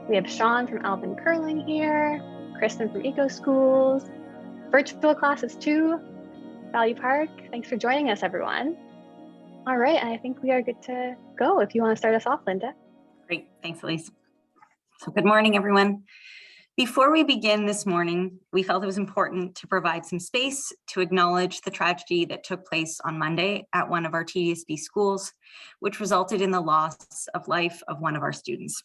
We have Sean from Alvin Curling here, Kristin from Eco Schools, virtual classes too, Valley Park. Thanks for joining us, everyone. All right, I think we are good to go. If you want to start us off, Linda. Great, thanks, Elise. So good morning, everyone. Before we begin this morning, we felt it was important to provide some space to acknowledge the tragedy that took place on Monday at one of our TDSB schools, which resulted in the loss of life of one of our students.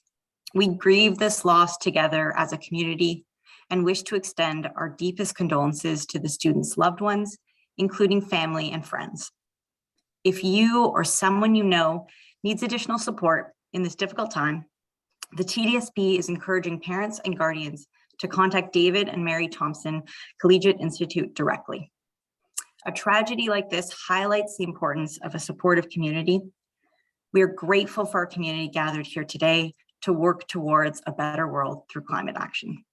We grieve this loss together as a community and wish to extend our deepest condolences to the students' loved ones, including family and friends. If you or someone you know needs additional support in this difficult time, the TDSB is encouraging parents and guardians to contact David and Mary Thompson Collegiate Institute directly. A tragedy like this highlights the importance of a supportive community. We are grateful for our community gathered here today to work towards a better world through climate action.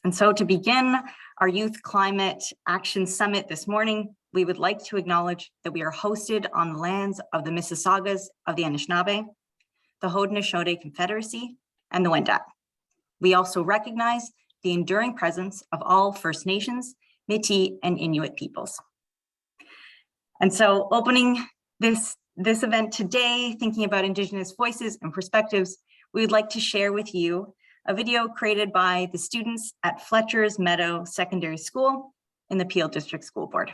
And so to begin our Youth Climate Action Summit this morning, we would like to acknowledge that we are hosted on the lands of the Mississaugas of the Anishinaabe, the Haudenosaunee Confederacy, and the Wendat. We also recognize the enduring presence of all First Nations, Métis, and Inuit peoples. And so opening this event today, thinking about Indigenous voices and perspectives, we would like to share with you a video created by the students at Fletcher's Meadow Secondary School in the Peel District School Board.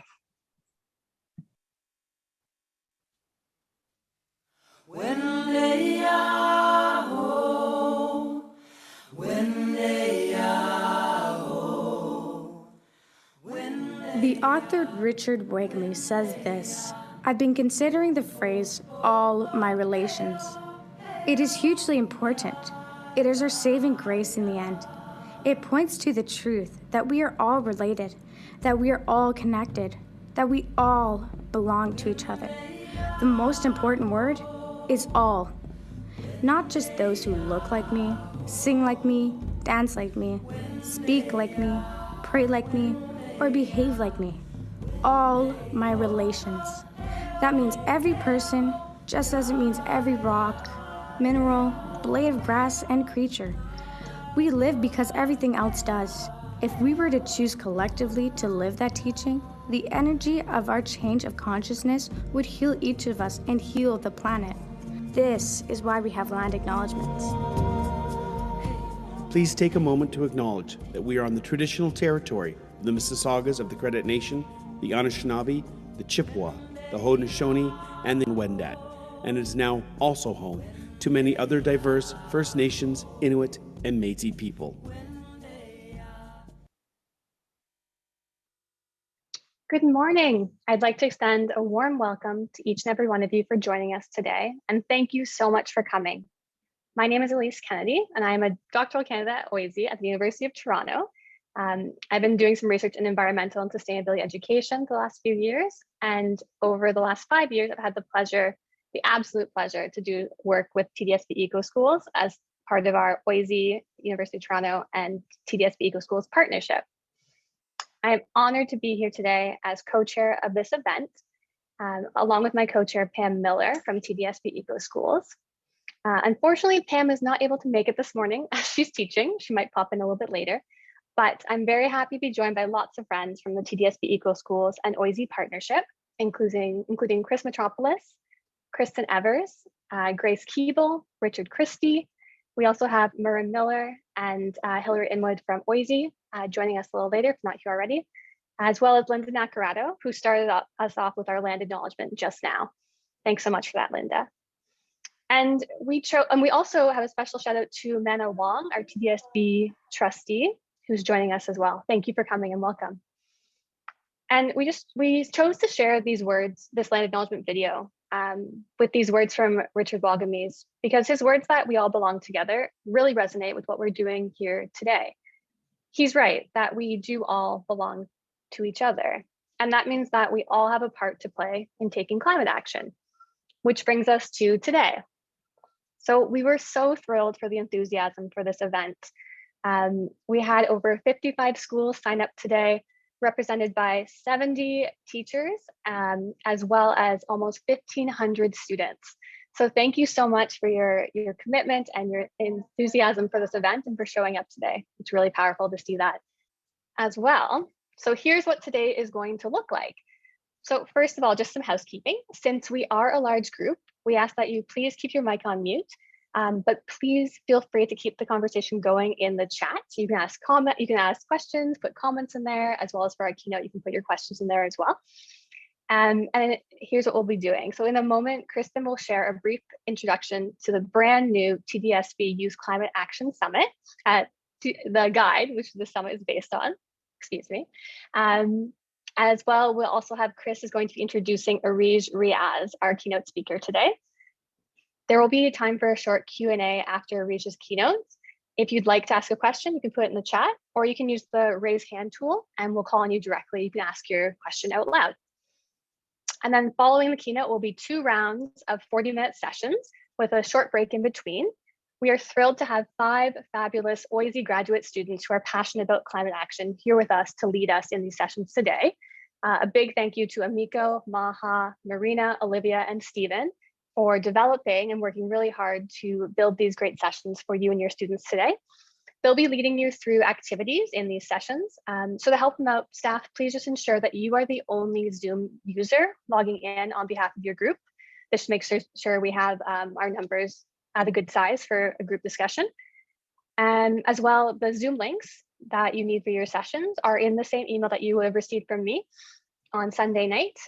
The author Richard Wagamese says this: I've been considering the phrase, all my relations. It is hugely important. It is our saving grace in the end. It points to the truth that we are all related, that we are all connected, that we all belong to each other. The most important word is all. Not just those who look like me, sing like me, dance like me, speak like me, pray like me, or behave like me. All my relations. That means every person, just as it means every rock, mineral, blade of grass, and creature. We live because everything else does. If we were to choose collectively to live that teaching, the energy of our change of consciousness would heal each of us and heal the planet. This is why we have land acknowledgements. Please take a moment to acknowledge that we are on the traditional territory of the Mississaugas of the Credit Nation, the Anishinaabe, the Chippewa, the Haudenosaunee, and the Wendat, and it is now also home to many other diverse First Nations, Inuit, and Métis people. Good morning. I'd like to extend a warm welcome to each and every one of you for joining us today, and thank you so much for coming. My name is Elise Kennedy, and I am a doctoral candidate at OISE at the University of Toronto. I've been doing some research in environmental and sustainability education for the last few years, and over the last 5 years, I've had the absolute pleasure to do work with TDSB Eco Schools as part of our OISE, University of Toronto, and TDSB Eco Schools partnership. I am honored to be here today as co-chair of this event, along with my co-chair, Pam Miller from TDSB Eco Schools. Unfortunately, Pam is not able to make it this morning as she's teaching. She might pop in a little bit later, but I'm very happy to be joined by lots of friends from the TDSB Eco Schools and OISE partnership, including Chris Metropolis, Kristin Evers, Grace Keeble, Richard Christie. We also have Murray Miller and Hillary Inwood from OISE joining us a little later, if not here already, as well as Linda Nacarado, who started us off with our land acknowledgement just now. Thanks so much for that, Linda. And we also have a special shout out to Mana Wong, our TDSB trustee, who's joining us as well. Thank you for coming and welcome. And we chose to share these words, this land acknowledgement video, with these words from Richard Wagamese, because his words that we all belong together really resonate with what we're doing here today. He's right that we do all belong to each other. And that means that we all have a part to play in taking climate action, which brings us to today. So we were so thrilled for the enthusiasm for this event. We had over 55 schools sign up today, represented by 70 teachers, as well as almost 1,500 students. So thank you so much for your commitment and your enthusiasm for this event and for showing up today. It's really powerful to see that as well. So here's what today is going to look like. So first of all, just some housekeeping. Since we are a large group, we ask that you please keep your mic on mute, but please feel free to keep the conversation going in the chat. You can ask questions, put comments in there, as well as for our keynote, you can put your questions in there as well. And here's what we'll be doing. So in a moment, Kristin will share a brief introduction to the brand new TDSB Youth Climate Action Summit, the guide, which the summit is based on, excuse me. As well, we'll also have Chris is going to be introducing Areej Riaz, our keynote speaker today. There will be time for a short Q&A after Areej's keynote. If you'd like to ask a question, you can put it in the chat, or you can use the raise hand tool and we'll call on you directly. You can ask your question out loud. And then following the keynote will be 2 rounds of 40-minute sessions with a short break in between. We are thrilled to have 5 fabulous OISE graduate students who are passionate about climate action here with us to lead us in these sessions today. A big thank you to Amiko, Maha, Marina, Olivia, and Stephen for developing and working really hard to build these great sessions for you and your students today. They'll be leading you through activities in these sessions. So to help them out, staff, please just ensure that you are the only Zoom user logging in on behalf of your group. This makes sure we have our numbers at a good size for a group discussion. And as well, the Zoom links that you need for your sessions are in the same email that you would have received from me on Sunday night,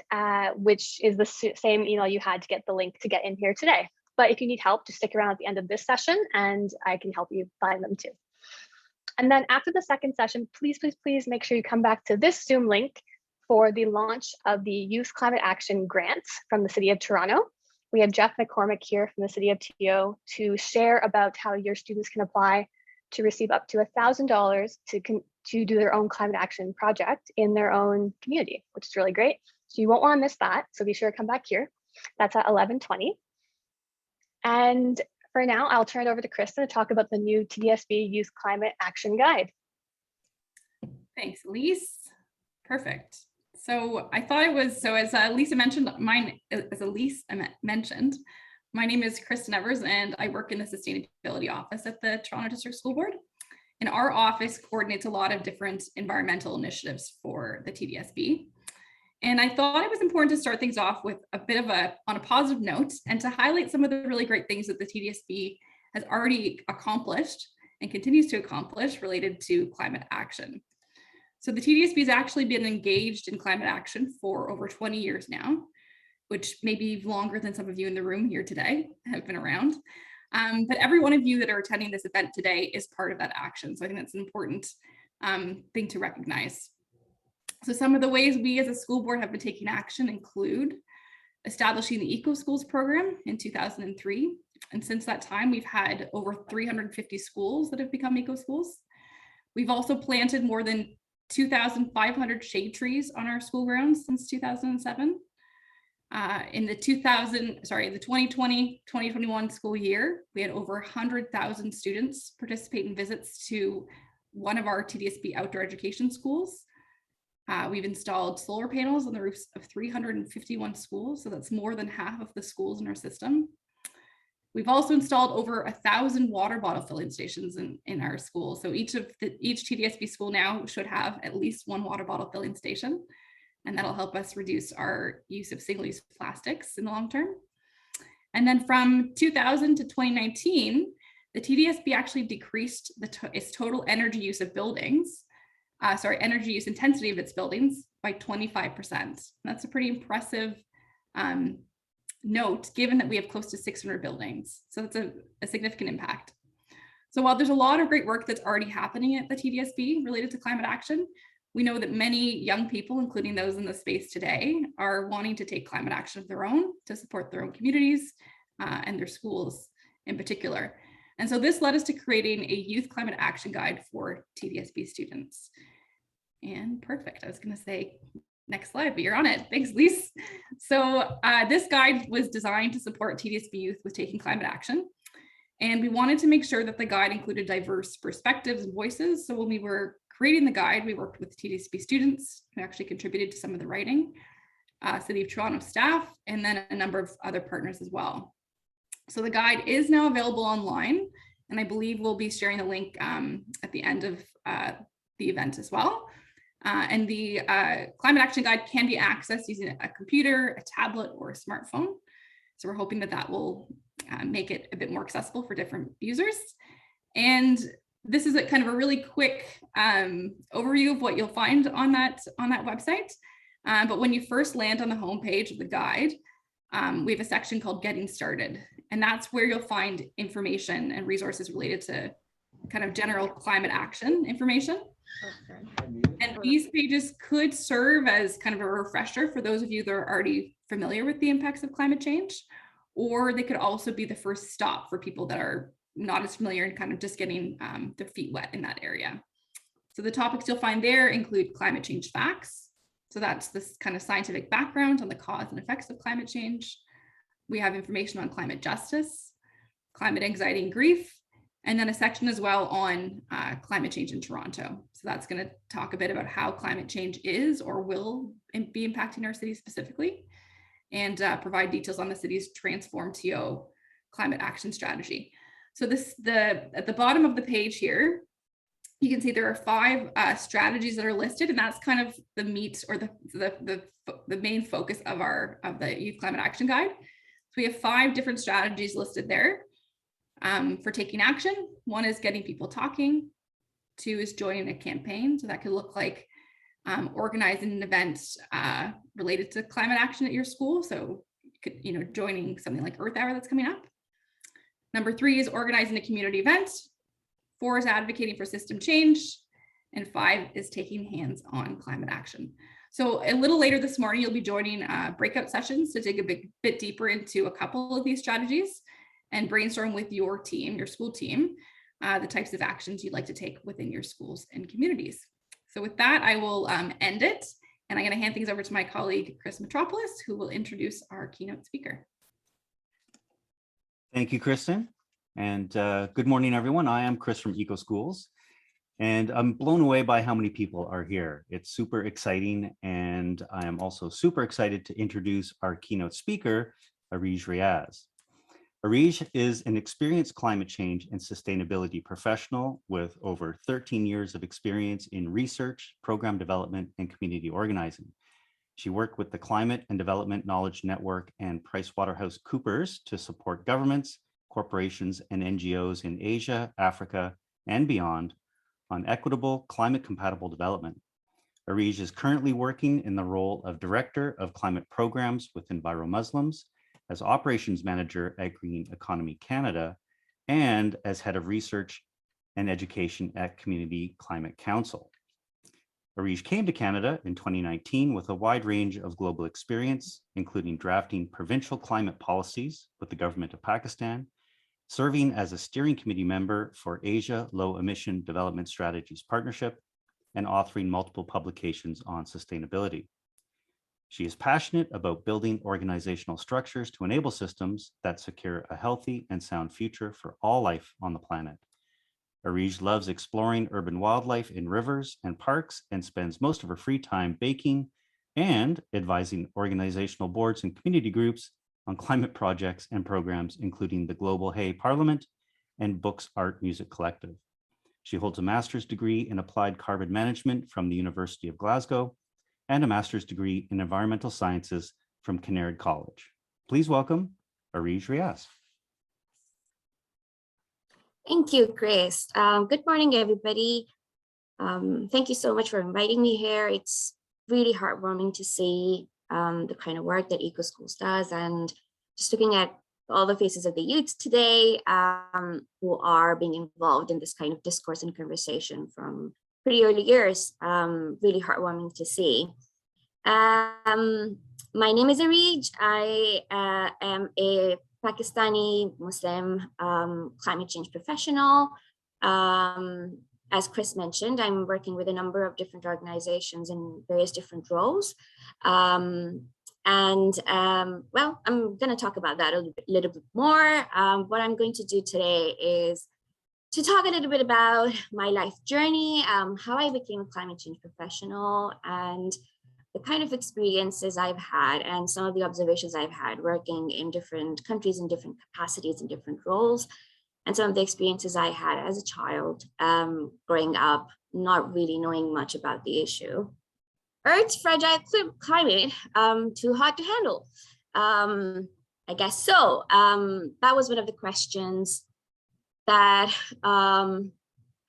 which is the same email you had to get the link to get in here today. But if you need help, just stick around at the end of this session and I can help you find them too. And then after the second session, please, please, please make sure you come back to this Zoom link for the launch of the Youth Climate Action Grants from the City of Toronto. We have Jeff McCormick here from the City of TO to share about how your students can apply to receive up to $1,000 to do their own climate action project in their own community, which is really great. So you won't want to miss that. So be sure to come back here. That's at 11:20. And for now, I'll turn it over to Kristin to talk about the new TDSB Youth Climate Action Guide. Thanks, Elise. Perfect. So I thought it was, so as Lisa mentioned, my name is Kristin Evers and I work in the Sustainability Office at the Toronto District School Board. And our office coordinates a lot of different environmental initiatives for the TDSB. And I thought it was important to start things off with a bit of on a positive note and to highlight some of the really great things that the TDSB has already accomplished and continues to accomplish related to climate action. So the TDSB has actually been engaged in climate action for over 20 years now, which may be longer than some of you in the room here today have been around. But every one of you that are attending this event today is part of that action. So I think that's an important thing to recognize. So some of the ways we as a school board have been taking action include establishing the Eco Schools program in 2003. And since that time, we've had over 350 schools that have become Eco Schools. We've also planted more than 2,500 shade trees on our school grounds since 2007. In the 2020-2021 school year, we had over 100,000 students participate in visits to one of our TDSB outdoor education schools. We've installed solar panels on the roofs of 351 schools, so that's more than half of the schools in our system. We've also installed over 1,000 water bottle filling stations in our schools. So each TDSB school now should have at least one water bottle filling station, and that'll help us reduce our use of single-use plastics in the long term. And then from 2000 to 2019, the TDSB actually decreased its total energy use of buildings, energy use intensity of its buildings by 25%. And that's a pretty impressive note, given that we have close to 600 buildings. So it's a significant impact. So while there's a lot of great work that's already happening at the TDSB related to climate action, we know that many young people, including those in the space today, are wanting to take climate action of their own to support their own communities and their schools in particular. And so this led us to creating a youth climate action guide for TDSB students. And perfect, I was gonna say next slide, but you're on it. Thanks, Lise. So this guide was designed to support TDSB youth with taking climate action. And we wanted to make sure that the guide included diverse perspectives and voices. So when we were creating the guide, we worked with TDSB students who actually contributed to some of the writing, City of Toronto staff, and then a number of other partners as well. So the guide is now available online, and I believe we'll be sharing the link at the end of the event as well. And the climate action guide can be accessed using a computer, a tablet, or a smartphone. So we're hoping that that will make it a bit more accessible for different users. And this is a kind of a really quick overview of what you'll find on that website. But when you first land on the homepage of the guide, we have a section called Getting Started. And that's where you'll find information and resources related to kind of general climate action information. And these pages could serve as kind of a refresher for those of you that are already familiar with the impacts of climate change, or they could also be the first stop for people that are not as familiar and kind of just getting their feet wet in that area. So the topics you'll find there include climate change facts. So that's this kind of scientific background on the cause and effects of climate change. We have information on climate justice, climate anxiety and grief, and then a section as well on climate change in Toronto. So that's going to talk a bit about how climate change is or will be impacting our city specifically, and provide details on the city's TransformTO climate action strategy. So at the bottom of the page here, you can see there are 5 strategies that are listed, and that's kind of the meat or the main focus of the Youth Climate Action Guide. So we have 5 different strategies listed there for taking action. 1 is getting people talking. 2 is joining a campaign. So that could look like organizing an event related to climate action at your school. So you could, joining something like Earth Hour that's coming up. Number 3 is organizing a community event. 4 is advocating for system change. And 5 is taking hands-on climate action. So a little later this morning, you'll be joining breakout sessions to dig a bit deeper into a couple of these strategies and brainstorm with your team, your school team, the types of actions you'd like to take within your schools and communities. So with that, I will end it. And I'm going to hand things over to my colleague, Chris Metropolis, who will introduce our keynote speaker. Thank you, Kristin. And good morning, everyone. I am Chris from Eco Schools, and I'm blown away by how many people are here. It's super exciting. And I am also super excited to introduce our keynote speaker, Areej Riaz. Areej is an experienced climate change and sustainability professional with over 13 years of experience in research, program development, and community organizing. She worked with the Climate and Development Knowledge Network and PricewaterhouseCoopers to support governments, corporations, and NGOs in Asia, Africa, and beyond on equitable, climate-compatible development. Areej is currently working in the role of Director of Climate Programs with EnviroMuslims, as Operations Manager at Green Economy Canada, and as Head of Research and Education at Community Climate Council. Areej came to Canada in 2019 with a wide range of global experience, including drafting provincial climate policies with the government of Pakistan, serving as a steering committee member for Asia Low Emission Development Strategies Partnership, and authoring multiple publications on sustainability. She is passionate about building organizational structures to enable systems that secure a healthy and sound future for all life on the planet. Areej loves exploring urban wildlife in rivers and parks and spends most of her free time baking and advising organizational boards and community groups on climate projects and programs, including the Global Hay Parliament and Books, Art, Music Collective. She holds a master's degree in applied carbon management from the University of Glasgow and a master's degree in environmental sciences from Kinnaird College. Please welcome Areej Riaz. Thank you, Chris. Good morning, everybody. Thank you so much for inviting me here. It's really heartwarming to see the kind of work that Eco Schools does, and just looking at all the faces of the youth today who are being involved in this kind of discourse and conversation from pretty early years. Really heartwarming to see. My name is Areej. I am a Pakistani Muslim climate change professional. As Chris mentioned, I'm working with a number of different organizations in various different roles. Well, I'm going to talk about that a little bit more. What I'm going to do today is to talk a little bit about my life journey, how I became a climate change professional, and the kind of experiences I've had and some of the observations I've had working in different countries in different capacities and different roles, and some of the experiences I had as a child growing up, not really knowing much about the issue. Earth's fragile climate, too hard to handle. I guess so. That was one of the questions that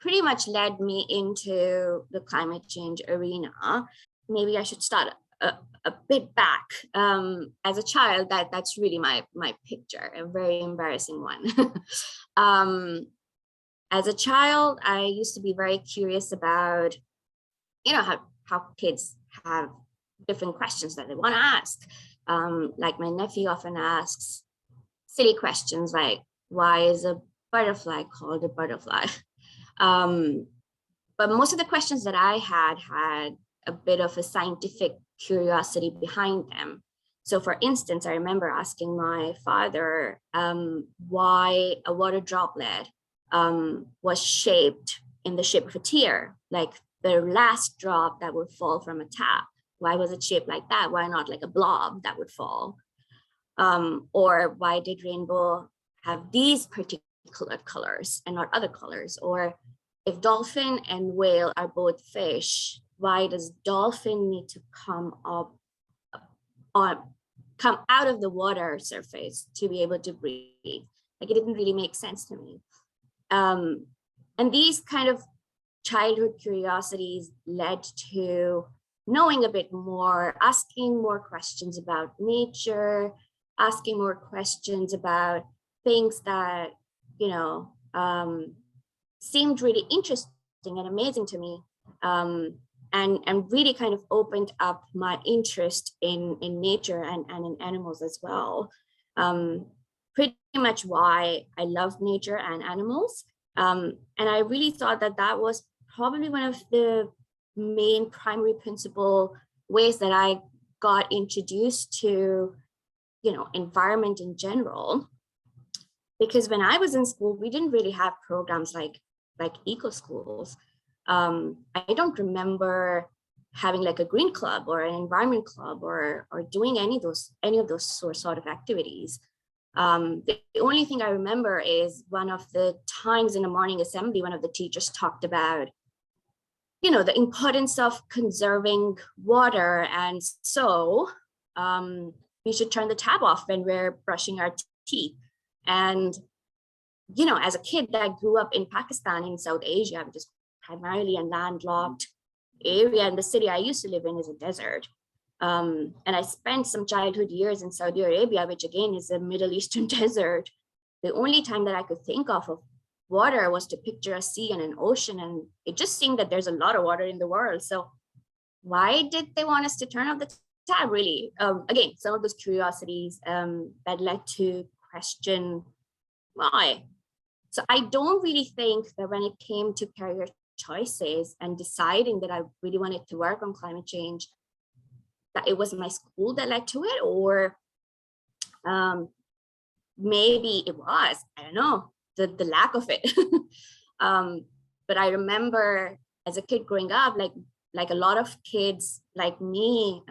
pretty much led me into the climate change arena. Maybe I should start a bit back. As a child, that's really my picture, a very embarrassing one. As a child, I used to be very curious about, how kids have different questions that they want to ask. Like my nephew often asks silly questions like, why is a butterfly called a butterfly? But most of the questions that I had a bit of a scientific curiosity behind them. So for instance, I remember asking my father why a water droplet was shaped in the shape of a tear, like the last drop that would fall from a tap. Why was it shaped like that? Why not like a blob that would fall? Or why did rainbow have these particular colors and not other colors? Or if dolphin and whale are both fish, why does dolphin need to come out of the water surface to be able to breathe? Like, it didn't really make sense to me. And these kind of childhood curiosities led to knowing a bit more, asking more questions about nature, asking more questions about things that, seemed really interesting and amazing to me. And really kind of opened up my interest in nature and in animals as well. Pretty much why I love nature and animals. And I really thought that was probably one of the main primary principal ways that I got introduced to, environment in general. Because when I was in school, we didn't really have programs like eco schools. I don't remember having like a green club or an environment club or doing any of those sort of activities. The only thing I remember is one of the times in a morning assembly, one of the teachers talked about, the importance of conserving water. And so we should turn the tap off when we're brushing our teeth. And, as a kid that grew up in Pakistan, in South Asia, which is primarily a landlocked area, and the city I used to live in is a desert. And I spent some childhood years in Saudi Arabia, which again is a Middle Eastern desert. The only time that I could think of water was to picture a sea and an ocean. And it just seemed that there's a lot of water in the world. So why did they want us to turn off the tap, really? Again, some of those curiosities that led to question why. So I don't really think that when it came to career choices and deciding that I really wanted to work on climate change, that it was my school that led to it, or maybe it was, I don't know, the lack of it. But I remember as a kid growing up, like a lot of kids like me,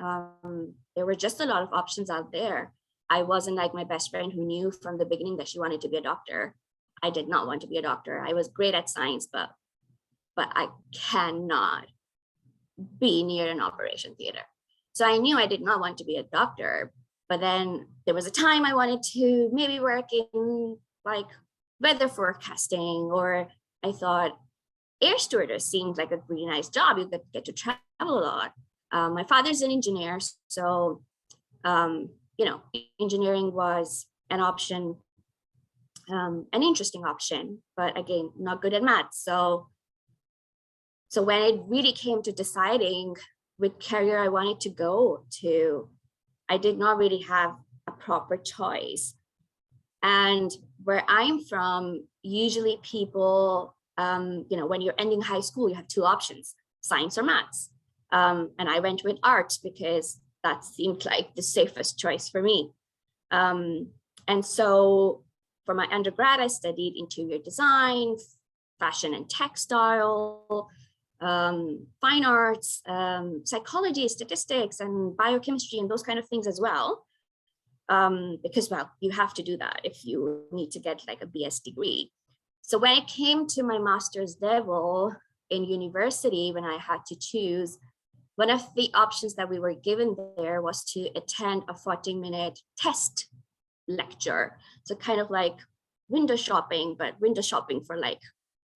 there were just a lot of options out there. I wasn't like my best friend who knew from the beginning that she wanted to be a doctor. I did not want to be a doctor. I was great at science, but I cannot be near an operation theater. So I knew I did not want to be a doctor. But then there was a time I wanted to maybe work in like weather forecasting, or I thought air stewardess seemed like a really nice job. You get to travel a lot. My father's an engineer, so engineering was an option, an interesting option, but again, not good at math. So when it really came to deciding which career I wanted to go to, I did not really have a proper choice. And where I'm from, usually people, when you're ending high school, you have two options, science or maths. And I went with arts because that seemed like the safest choice for me. And so for my undergrad, I studied interior design, fashion and textile. fine arts, psychology, statistics, and biochemistry, and those kind of things as well. Because, well, you have to do that if you need to get like a BS degree. So when it came to my master's level in university, when I had to choose, one of the options that we were given there was to attend a 40-minute test lecture. So kind of like window shopping, but window shopping for like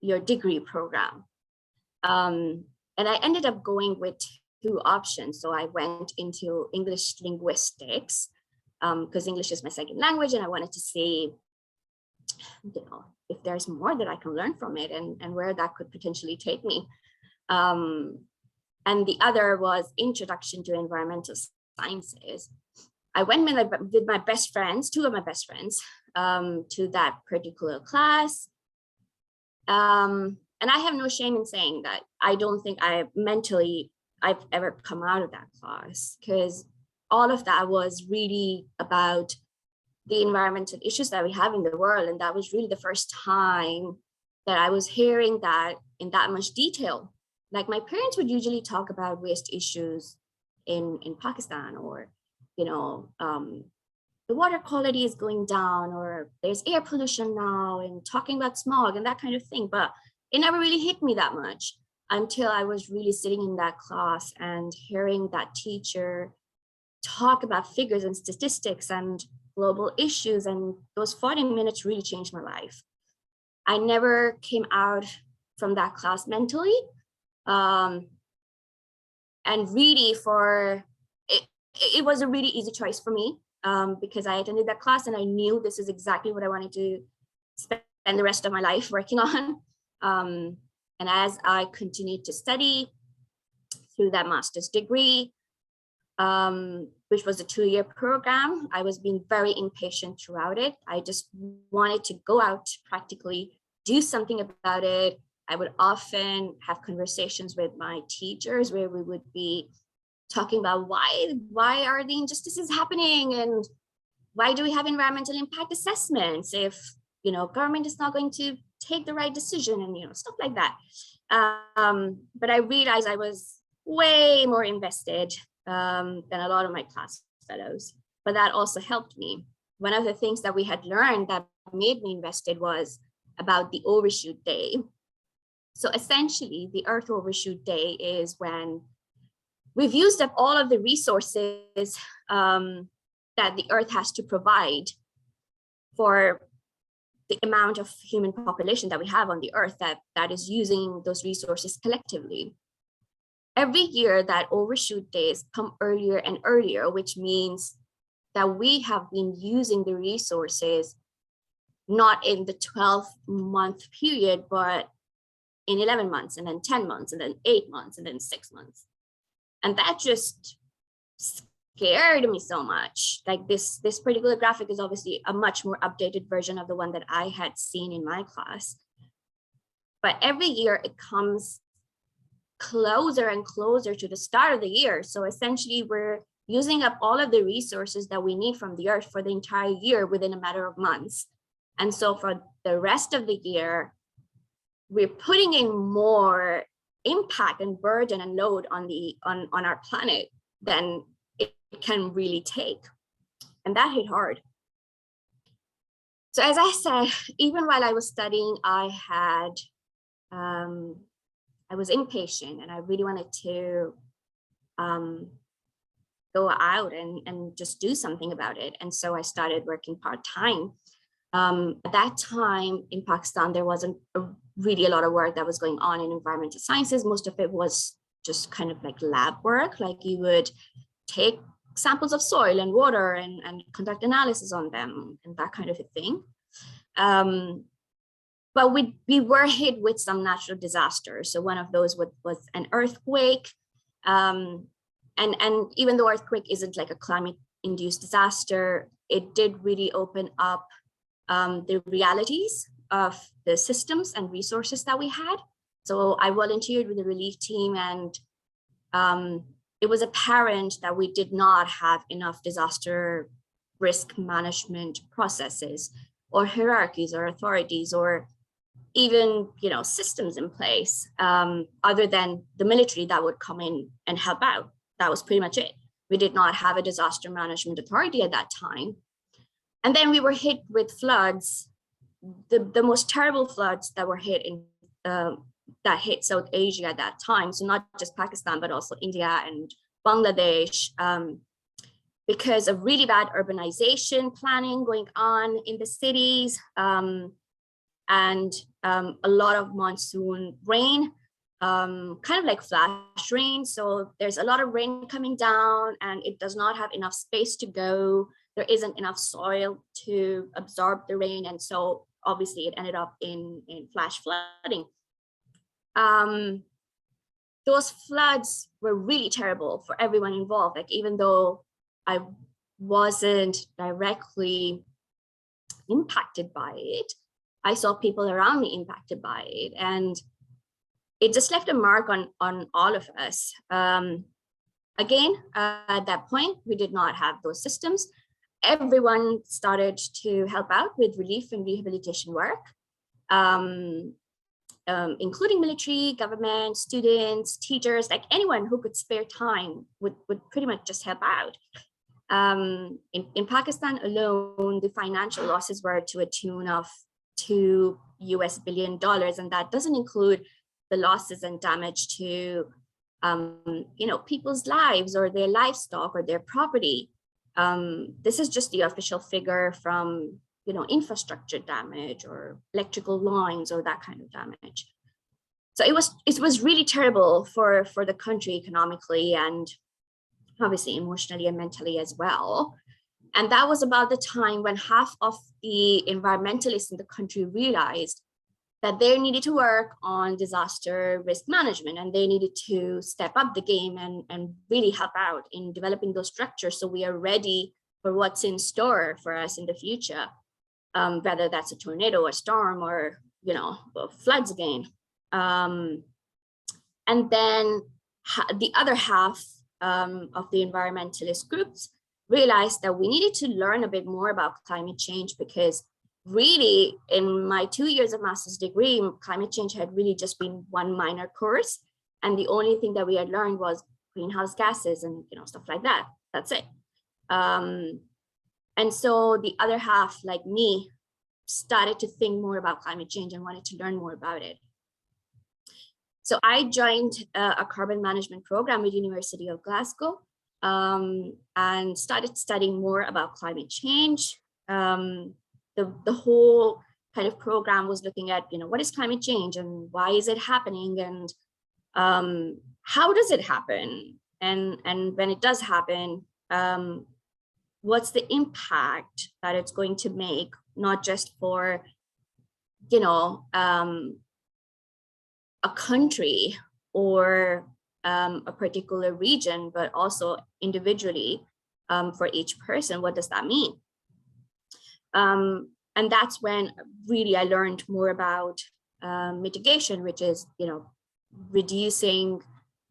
your degree program. And I ended up going with 2 options. So I went into English linguistics, because English is my second language, and I wanted to see, you know, if there's more that I can learn from it, and where that could potentially take me. And the other was Introduction to Environmental Sciences. I went with my best friends, 2 of my best friends, to that particular class. And I have no shame in saying that I don't think I've ever come out of that class, because all of that was really about the environmental issues that we have in the world. And that was really the first time that I was hearing that in that much detail. Like, my parents would usually talk about waste issues in Pakistan, or, you know, the water quality is going down, or there's air pollution now, and talking about smog and that kind of thing. But it never really hit me that much until I was really sitting in that class and hearing that teacher talk about figures and statistics and global issues. And those 40 minutes really changed my life. I never came out from that class mentally. And really it was a really easy choice for me, because I attended that class and I knew this is exactly what I wanted to spend the rest of my life working on. And as I continued to study through that master's degree, which was a 2-year program, I was being very impatient throughout it. I just wanted to go out, practically do something about it. I would often have conversations with my teachers where we would be talking about why are the injustices happening, and why do we have environmental impact assessments if, you know, government is not going to take the right decision, and, you know, stuff like that. But I realized I was way more invested than a lot of my class fellows, but that also helped me. One of the things that we had learned that made me invested was about the overshoot day. So essentially, the Earth Overshoot Day is when we've used up all of the resources that the Earth has to provide for the amount of human population that we have on the Earth that is using those resources collectively. Every year, that overshoot days come earlier and earlier, which means that we have been using the resources not in the 12-month period, but in 11 months, and then 10 months, and then 8 months, and then 6 months. And that just scared me so much. Like, this particular graphic is obviously a much more updated version of the one that I had seen in my class. But every year it comes closer and closer to the start of the year. So essentially, we're using up all of the resources that we need from the Earth for the entire year within a matter of months. And so for the rest of the year, we're putting in more impact and burden and load on our planet than it can really take. And that hit hard. So as I said, even while I was studying, I was impatient, and I really wanted to go out and just do something about it. And so I started working part-time. At that time in Pakistan, there wasn't really a lot of work that was going on in environmental sciences. Most of it was just kind of like lab work, like you would take samples of soil and water and conduct analysis on them and that kind of a thing. But we were hit with some natural disasters. So one of those was an earthquake. And even though earthquake isn't like a climate-induced disaster, it did really open up the realities of the systems and resources that we had. So I volunteered with the relief team, and it was apparent that we did not have enough disaster risk management processes or hierarchies or authorities or even, systems in place other than the military that would come in and help out. That was pretty much it. We did not have a disaster management authority at that time. And then we were hit with floods, the most terrible floods that were hit that hit South Asia at that time. So not just Pakistan, but also India and Bangladesh, because of really bad urbanization planning going on in the cities, and a lot of monsoon rain, kind of like flash rain. So there's a lot of rain coming down and it does not have enough space to go. There isn't enough soil to absorb the rain. And so obviously it ended up in flash flooding. Those floods were really terrible for everyone involved. Like, even though I wasn't directly impacted by it, I saw people around me impacted by it, and it just left a mark on all of us. Again, at that point, we did not have those systems. Everyone started to help out with relief and rehabilitation work, including military, government, students, teachers, like anyone who could spare time would pretty much just help out. In Pakistan alone, the financial losses were to a tune of $2 billion, and that doesn't include the losses and damage to people's lives or their livestock or their property. This is just the official figure from infrastructure damage or electrical lines or that kind of damage. So it was really terrible for the country economically and obviously emotionally and mentally as well. And that was about the time when half of the environmentalists in the country realized that they needed to work on disaster risk management, and they needed to step up the game and really help out in developing those structures so we are ready for what's in store for us in the future, whether that's a tornado, a storm, or floods again. And then the other half of the environmentalist groups realized that we needed to learn a bit more about climate change, because really in my 2 years of master's degree, climate change had really just been one minor course. And the only thing that we had learned was greenhouse gases and stuff like that. That's it. And so the other half, like me, started to think more about climate change and wanted to learn more about it. So I joined a carbon management program with University of Glasgow, and started studying more about climate change. The whole kind of program was looking at, what is climate change and why is it happening, and how does it happen? And when it does happen, what's the impact that it's going to make, not just for, a country or a particular region, but also individually for each person. What does that mean? And that's when really I learned more about mitigation, which is, reducing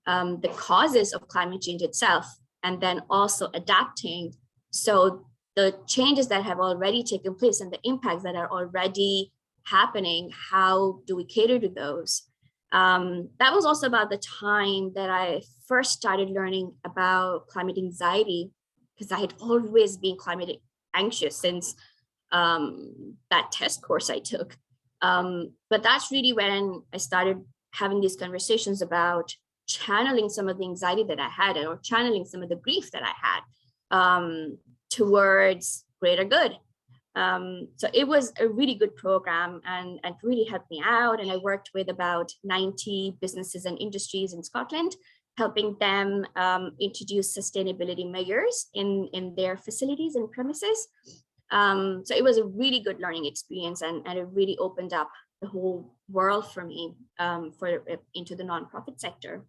the causes of climate change itself, and then also adapting. So the changes that have already taken place and the impacts that are already happening, how do we cater to those? That was also about the time that I first started learning about climate anxiety, because I had always been climate anxious since that test course I took. But that's really when I started having these conversations about channeling some of the anxiety that I had, or channeling some of the grief that I had towards greater good. So it was a really good program and really helped me out. And I worked with about 90 businesses and industries in Scotland, helping them introduce sustainability measures in their facilities and premises. So it was a really good learning experience, and it really opened up the whole world for me into the nonprofit sector.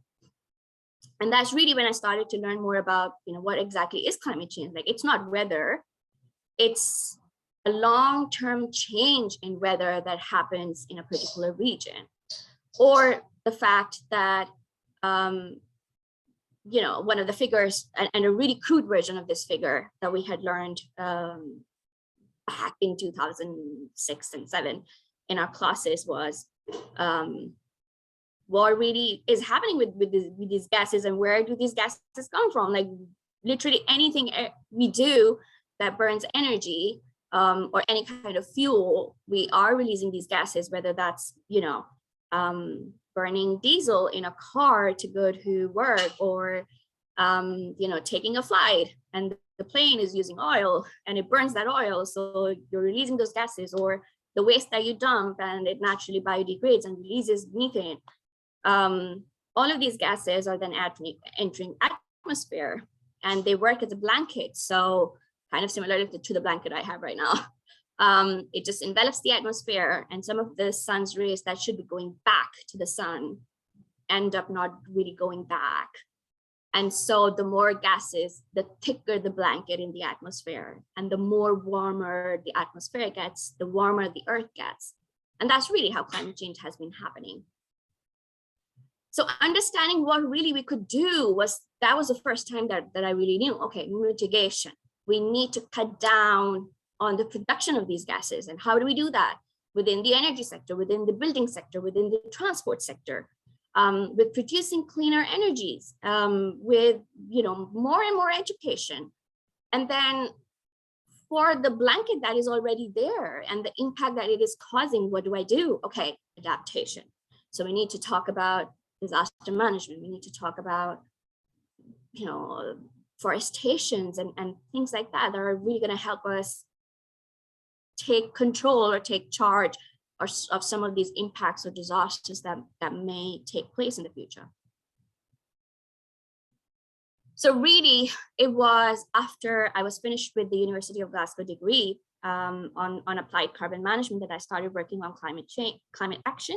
And that's really when I started to learn more about, what exactly is climate change. Like, it's not weather, it's a long-term change in weather that happens in a particular region, or the fact that, one of the figures, and a really crude version of this figure that we had learned back in 2006 and 2007, in our classes was what really is happening with these gases, and where do these gases come from? Like literally anything we do that burns energy or any kind of fuel, we are releasing these gases, whether that's, burning diesel in a car to go to work, or, taking a flight and the plane is using oil and it burns that oil. So you're releasing those gases, or the waste that you dump and it naturally biodegrades and releases methane. All of these gases are then entering atmosphere, and they work as a blanket. So kind of similar to the blanket I have right now. It just envelops the atmosphere, and some of the sun's rays that should be going back to the sun end up not really going back. And so the more gases, the thicker the blanket in the atmosphere, and the more warmer the atmosphere gets, the warmer the earth gets. And that's really how climate change has been happening. So understanding what really we could do that was the first time that I really knew, okay, mitigation. We need to cut down on the production of these gases. And how do we do that? Within the energy sector, within the building sector, within the transport sector, with producing cleaner energies, with more and more education. And then for the blanket that is already there and the impact that it is causing, what do I do? Okay, adaptation. So we need to talk about disaster management. We need to talk about, forestations and things like that are really going to help us take control or take charge of some of these impacts or disasters that may take place in the future. So really, it was after I was finished with the University of Glasgow degree on applied carbon management that I started working on climate action.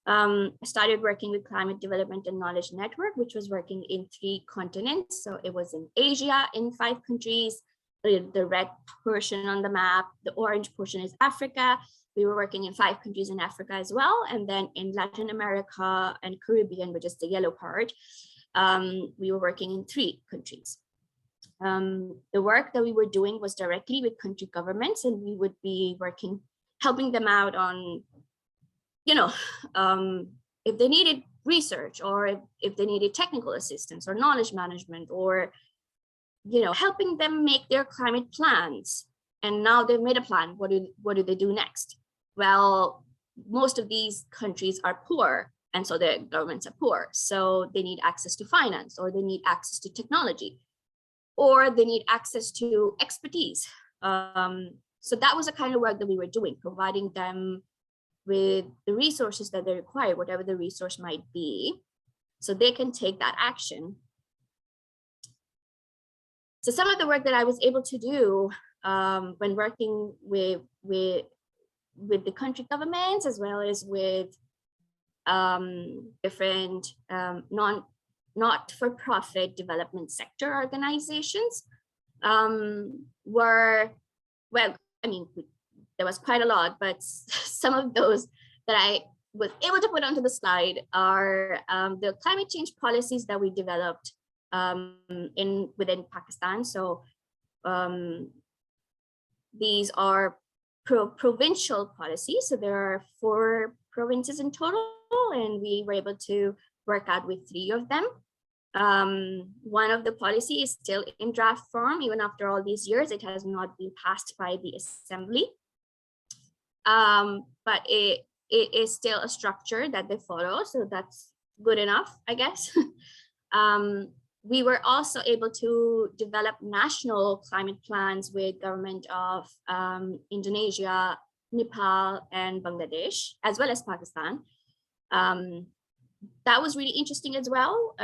I started working with Climate Development and Knowledge Network, which was working in 3 continents. So it was in Asia in 5 countries, the red portion on the map, the orange portion is Africa. We were working in 5 countries in Africa as well. And then in Latin America and Caribbean, which is the yellow part, we were working in 3 countries. The work that we were doing was directly with country governments, and we would be helping them out on if they needed research, or if they needed technical assistance or knowledge management, or, helping them make their climate plans. And now they've made a plan. What do they do next? Well, most of these countries are poor, and so their governments are poor. So they need access to finance, or they need access to technology, or they need access to expertise. So that was the kind of work that we were doing, providing them with the resources that they require, whatever the resource might be, so they can take that action. So some of the work that I was able to do when working with the country governments, as well as with different not-for-profit development sector organizations, were, well, I mean, there was quite a lot, but some of those that I was able to put onto the slide are the climate change policies that we developed within Pakistan. So these are provincial policies. So there are 4 provinces in total, and we were able to work out with 3 of them. One of the policy is still in draft form, even after all these years. It has not been passed by the assembly. But it is still a structure that they follow, so that's good enough, I guess. We were also able to develop national climate plans with government of Indonesia, Nepal, and Bangladesh, as well as Pakistan. That was really interesting as well.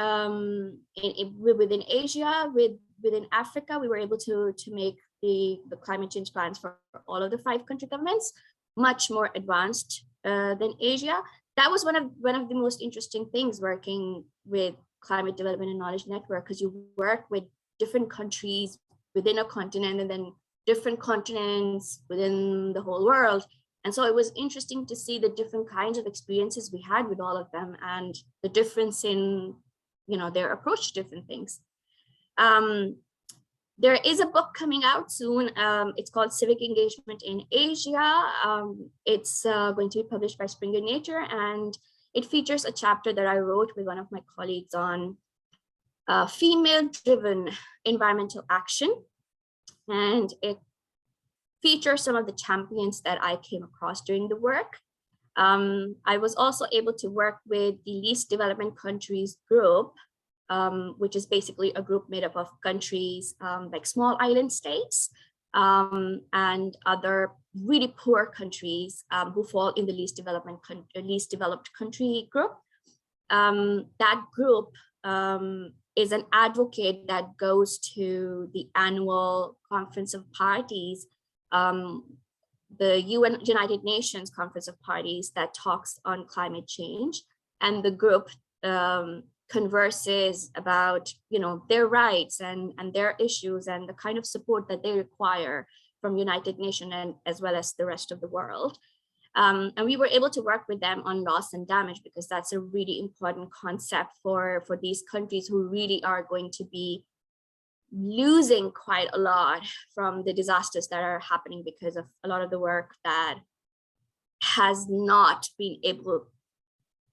Within Asia, within Africa, we were able to make the climate change plans for all of the 5 country governments, much more advanced than Asia. That was one of the most interesting things working with Climate Development and Knowledge Network, because you work with different countries within a continent, and then different continents within the whole world. And so it was interesting to see the different kinds of experiences we had with all of them, and the difference in, their approach to different things. There is a book coming out soon. It's called Civic Engagement in Asia. It's going to be published by Springer Nature, and it features a chapter that I wrote with one of my colleagues on female-driven environmental action. And it features some of the champions that I came across during the work. I was also able to work with the Least Development Countries group, which is basically a group made up of countries like small island states and other really poor countries who fall in the least developed country group. That group is an advocate that goes to the annual Conference of Parties, the United Nations Conference of Parties that talks on climate change, and the group converses about, their rights and their issues and the kind of support that they require from United Nations and as well as the rest of the world. And we were able to work with them on loss and damage, because that's a really important concept for these countries who really are going to be losing quite a lot from the disasters that are happening because of a lot of the work that has not been able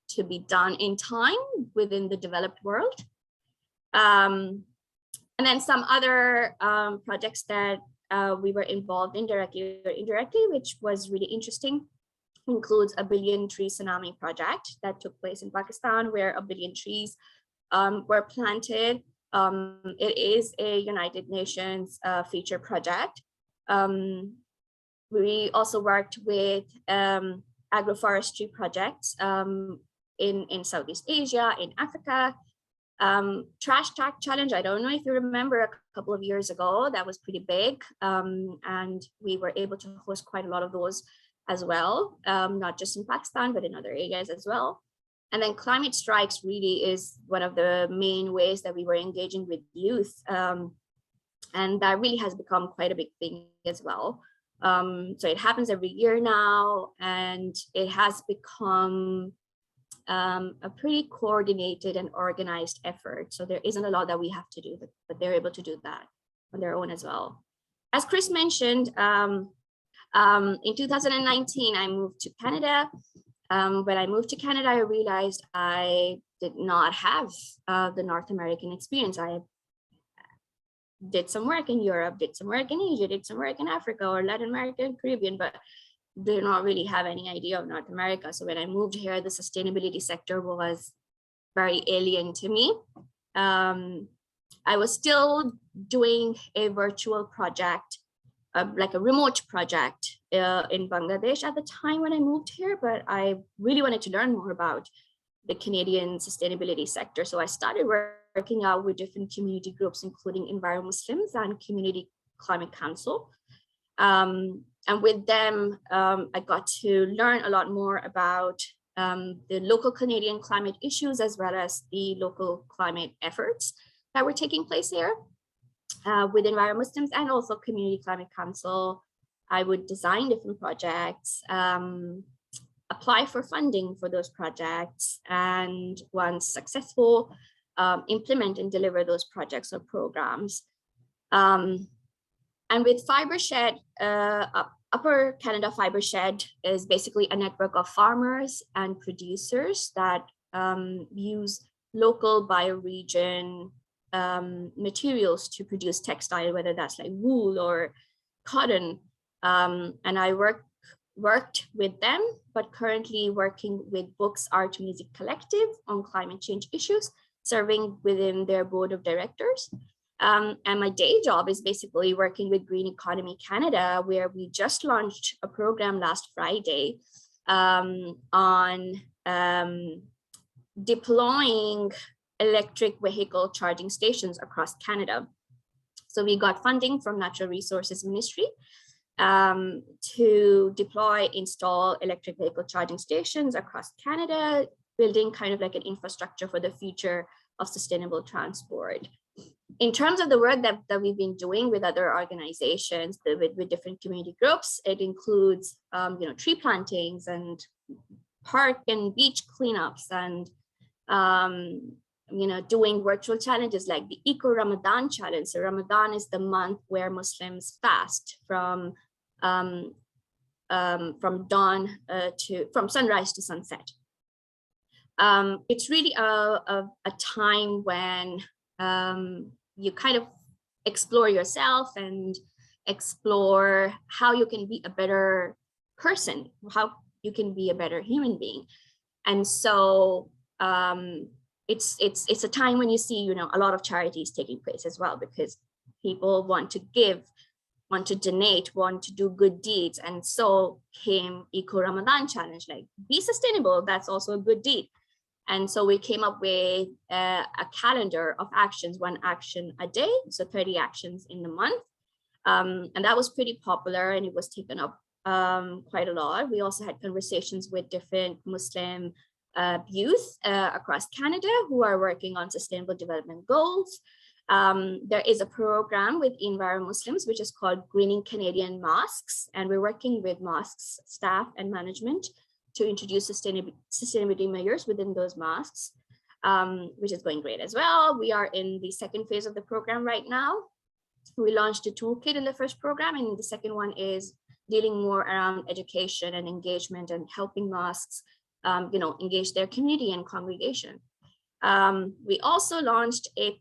to be done in time within the developed world. And then some other projects that we were involved in directly or indirectly, which was really interesting, includes a billion tree tsunami project that took place in Pakistan, where a billion trees were planted. It is a United Nations feature project. We also worked with agroforestry projects in Southeast Asia, in Africa. Trash Tack Challenge, I don't know if you remember, a couple of years ago, that was pretty big. And we were able to host quite a lot of those as well, not just in Pakistan, but in other areas as well. And then climate strikes really is one of the main ways that we were engaging with youth. And that really has become quite a big thing as well. So it happens every year now, and it has become a pretty coordinated and organized effort. So there isn't a lot that we have to do, but they're able to do that on their own as well. As Chris mentioned, in 2019, I moved to Canada. When I moved to Canada, I realized I did not have the North American experience. I did some work in Europe, did some work in Asia, did some work in Africa or Latin America and Caribbean, but did not really have any idea of North America. So when I moved here, the sustainability sector was very alien to me. I was still doing a virtual project, like a remote project in Bangladesh at the time when I moved here, but I really wanted to learn more about the Canadian sustainability sector. So I started working out with different community groups, including EnviroMuslims and Community Climate Council. And with them, I got to learn a lot more about the local Canadian climate issues, as well as the local climate efforts that were taking place here. With EnviroMuslims and also Community Climate Council, I would design different projects, apply for funding for those projects, and once successful, implement and deliver those projects or programs. And with Fibershed, Upper Canada Fibershed is basically a network of farmers and producers that use local bioregion materials to produce textile, whether that's like wool or cotton. And I worked with them, but currently working with Books, Art, Music Collective on climate change issues, serving within their board of directors. And my day job is basically working with Green Economy Canada, where we just launched a program last Friday on deploying electric vehicle charging stations across Canada. So we got funding from Natural Resources Ministry to deploy, install electric vehicle charging stations across Canada, building kind of like an infrastructure for the future of sustainable transport. In terms of the work that we've been doing with other organizations, with different community groups, it includes tree plantings and park and beach cleanups and doing virtual challenges like the Eco Ramadan challenge. So Ramadan is the month where Muslims fast from sunrise to sunset. It's really a time when you kind of explore yourself and explore how you can be a better person, how you can be a better human being. And so it's a time when you see, a lot of charities taking place as well, because people want to give, want to donate, want to do good deeds. And so came Eco Ramadan Challenge, like be sustainable, that's also a good deed. And so we came up with a calendar of actions, 1 action a day, so 30 actions in the month. And that was pretty popular, and it was taken up quite a lot. We also had conversations with different Muslim youth across Canada who are working on sustainable development goals. There is a program with EnviroMuslims, which is called Greening Canadian Mosques. And we're working with mosques, staff and management to introduce sustainability measures within those mosques, which is going great as well. We are in the 2nd phase of the program right now. We launched a toolkit in the first program, and the second one is dealing more around education and engagement and helping mosques engage their community and congregation. We also launched a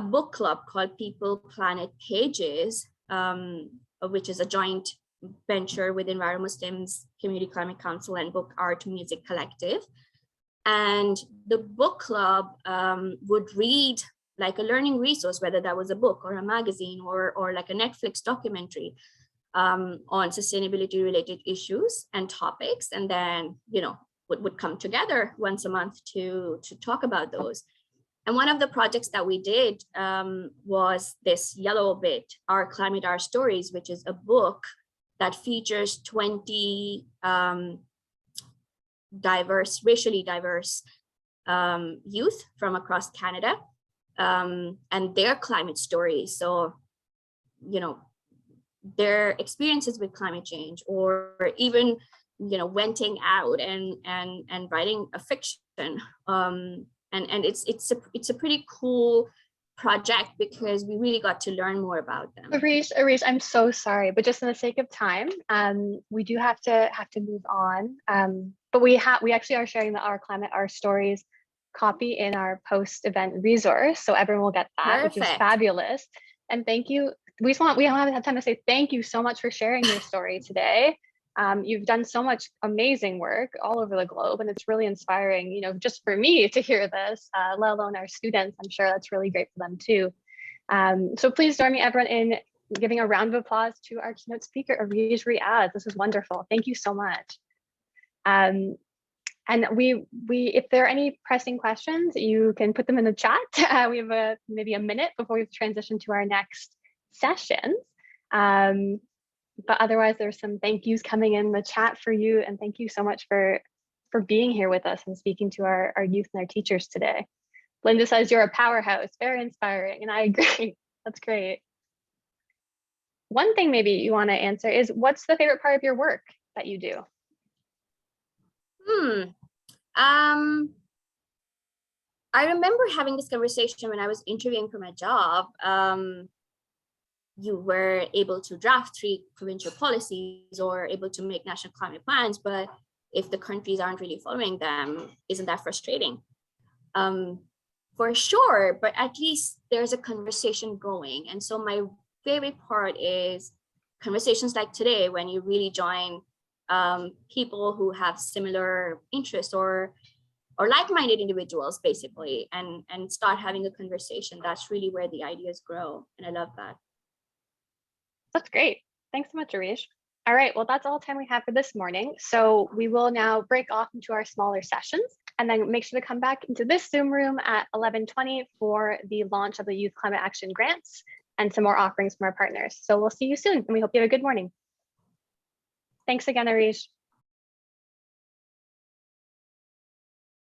book club called People, Planet, Pages, which is a joint venture with EnviroMuslims, Community Climate Council, and Book Art Music Collective. And the book club would read like a learning resource, whether that was a book or a magazine or like a Netflix documentary on sustainability related issues and topics, and then would come together once a month to talk about those. And one of the projects that we did was this yellow bit, Our Climate, Our Stories, which is a book that features 20 racially diverse youth from across Canada and their climate stories. So, their experiences with climate change, or even, venting out and writing a fiction. And it's a pretty cool project because we really got to learn more about them. Areej, I'm so sorry, but just in the sake of time, we do have to move on. But we actually are sharing the Our Climate, Our Stories copy in our post-event resource, so everyone will get that. Perfect. Which is fabulous. And thank you. We don't have time to say thank you so much for sharing your story today. You've done so much amazing work all over the globe, and it's really inspiring, just for me to hear this, let alone our students. I'm sure that's really great for them too. So please join me, everyone, in giving a round of applause to our keynote speaker, Areej Riaz. This is wonderful. Thank you so much. And if there are any pressing questions, you can put them in the chat. We have maybe a minute before we transition to our next sessions. But otherwise, there's some thank yous coming in the chat for you. And thank you so much for being here with us and speaking to our youth and our teachers today. Linda says you're a powerhouse, very inspiring. And I agree, that's great. One thing maybe you want to answer is, what's the favorite part of your work that you do? I remember having this conversation when I was interviewing for my job. You were able to draft 3 provincial policies or able to make national climate plans, but if the countries aren't really following them, isn't that frustrating? For sure, but at least there's a conversation going. And so my favorite part is conversations like today, when you really join people who have similar interests or like-minded individuals, basically, and start having a conversation. That's really where the ideas grow, and I love that. That's great. Thanks so much, Areej. All right, well, that's all the time we have for this morning. So we will now break off into our smaller sessions, and then make sure to come back into this Zoom room at 11:20 for the launch of the Youth Climate Action Grants and some more offerings from our partners. So we'll see you soon, and we hope you have a good morning. Thanks again, Areej.